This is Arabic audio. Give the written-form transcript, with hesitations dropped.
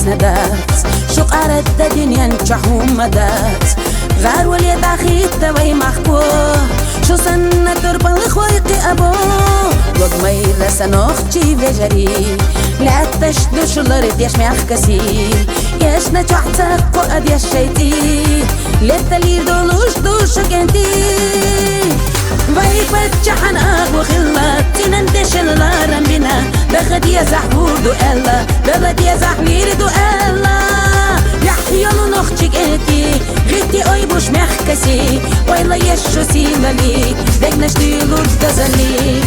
ندات شو قارت دنيا نجحهم مدات غار ولي داخيت توي محكو شو سنة تربى الخويق أبو وقمي لسنوخ تشي بجري لا تشدش لرد يش ميحكسي يش نجحتك قد يش شيتي لتلي دولوش دوشك انتي باي فتشحن أغو خلات تنندش اللارن بنا بخد يزح بودو ألا بلد يزح ميردو ألا يحيالو نخشك انتي غيتي أي بوش محكسي ويلا يشو سيلالي بقناش ديلو الدزلي